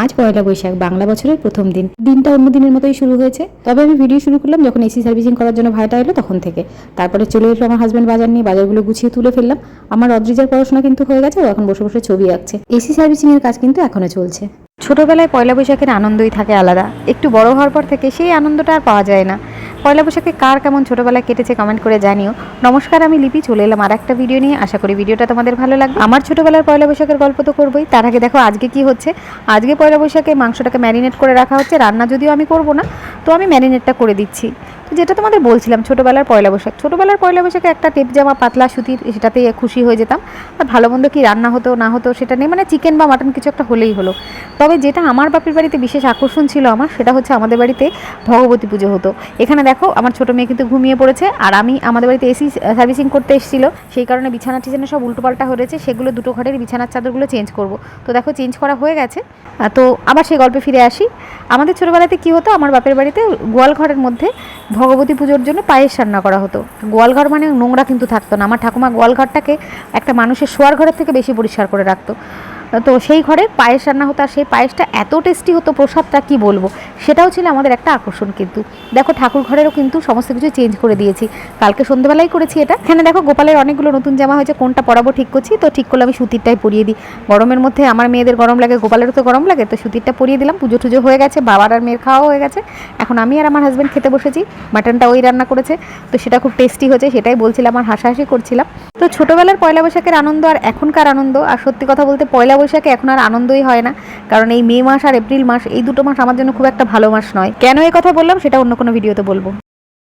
আজ পয়লা বৈশাখ, বাংলা বছরের প্রথম দিন। দিনটা অন্য দিনের মতোই শুরু হয়েছে। তবে আমি ভিডিও শুরু করলাম যখন এসি সার্ভিসিং করার জন্য ভাইটা এলো তখন থেকে। তারপরে চলে এলো আমার হাজব্যান্ড বাজার নিয়ে, বাজারগুলো গুছিয়ে তুলে ফেললাম। আমার অদ্রিজার পড়াশোনা কিন্তু হয়ে গেছে, ও এখন বসে বসে ছবি আঁকছে। এসি সার্ভিসিং এর কাজ কিন্তু এখনো চলছে। ছোটবেলায় পয়লা বৈশাখের আনন্দই থাকে আলাদা, একটু বড় হওয়ার পর থেকে সেই আনন্দটা আর পাওয়া যায় না। পয়লা বৈশাখে কার কেমন ছোটবেলায় কেটেছে কমেন্ট করে জানিও। নমস্কার, আমি লিপি চলে এলাম আর একটা ভিডিও নিয়ে। আশা করি ভিডিওটা তোমাদের ভালো লাগবে। আমার ছোটবেলার পয়লা বৈশাখের গল্প তো করবোই, তার আগে দেখো আজকে কি হচ্ছে। আজকে পয়লা বৈশাখে মাংসটাকে ম্যারিনেট করে রাখা হচ্ছে। রান্না যদিও আমি করব না, তো আমি ম্যারিনেটটা করে দিচ্ছি। তো যেটা তোমাদের বলছিলাম, ছোটোবেলার পয়লা বৈশাখে একটা টেপ জামা পাতলা সুতির, সেটাতে খুশি হয়ে যেতাম। আর ভালো মন্দ কী রান্না হতো না হতো সেটা নেই, মানে চিকেন বা মাটন কিছু একটা হলেই হলো। তবে যেটা আমার বাপের বাড়িতে বিশেষ আকর্ষণ ছিল আমার, সেটা হচ্ছে আমাদের বাড়িতে ভগবতী পুজো হতো। এখানে দেখো আমার ছোটো মেয়ে কিন্তু ঘুমিয়ে পড়েছে, আর আমি আমাদের বাড়িতে এসি সার্ভিসিং করতে এসেছিলো, সেই কারণে বিছানা টিছানা সব উল্টোপাল্টা হয়েছে, সেগুলো দুটো ঘরের বিছানার চাদরগুলো চেঞ্জ করব। তো দেখো চেঞ্জ করা হয়ে গেছে। তো আবার সেই গল্পে ফিরে আসি। আমাদের ছোটোবেলাতে কী হতো, আমার বাপের বাড়িতে গোয়াল ঘরের মধ্যে ভগবতী পুজোর জন্য পায়েস রান্না করা হতো। গোয়ালঘর মানে নোংরা কিন্তু থাকতো না। আমার ঠাকুমা গোয়ালঘরটাকে একটা মানুষের শোয়ার ঘরের থেকে বেশি পরিষ্কার করে রাখতো। তো সেই ঘরে পায়েস রান্না হতো, আর সেই পায়েসটা এত টেস্টি হতো, প্রসাদটা কি বলবো, সেটাও ছিল আমাদের একটা আকর্ষণ। কিন্তু দেখো ঠাকুর ঘরেরও কিন্তু সমস্ত কিছু চেঞ্জ করে দিয়েছি, কালকে সন্ধ্যেবেলায় করেছি এটা। এখানে দেখো গোপালের অনেকগুলো নতুন জামা হয়েছে, কোনটা পরাবো ঠিক করছি। তো ঠিক করলে আমি সুতিরটাই পরিয়ে দিই। গরমের মধ্যে আমার মেয়েদের গরম লাগে, গোপালেরও তো গরম লাগে, তো সুতিরটা পরিয়ে দিলাম। পুজো টুজো হয়ে গেছে, বাবার আর মেয়ের খাওয়া হয়ে গেছে। এখন আমি আর আমার হাজব্যান্ড খেতে বসেছি। মাটনটা ওই রান্না করেছে, তো সেটা খুব টেস্টি হয়েছে, সেটাই বলছিলাম আর হাসাহাসি করছিলাম। তো ছোটোবেলার পয়লা বৈশাখের আনন্দ আর এখনকার আনন্দ, আর সত্যি কথা বলতে পয়লা বৈশাখে এখন আর আনন্দই হয় না। কারণ এই মে মাস আর এপ্রিল মাস, এই দুটো মাস আমার জন্য খুব একটা ভালো মাস নয়। কেন এই কথা বললাম সেটা অন্য কোনো ভিডিওতে বলবো।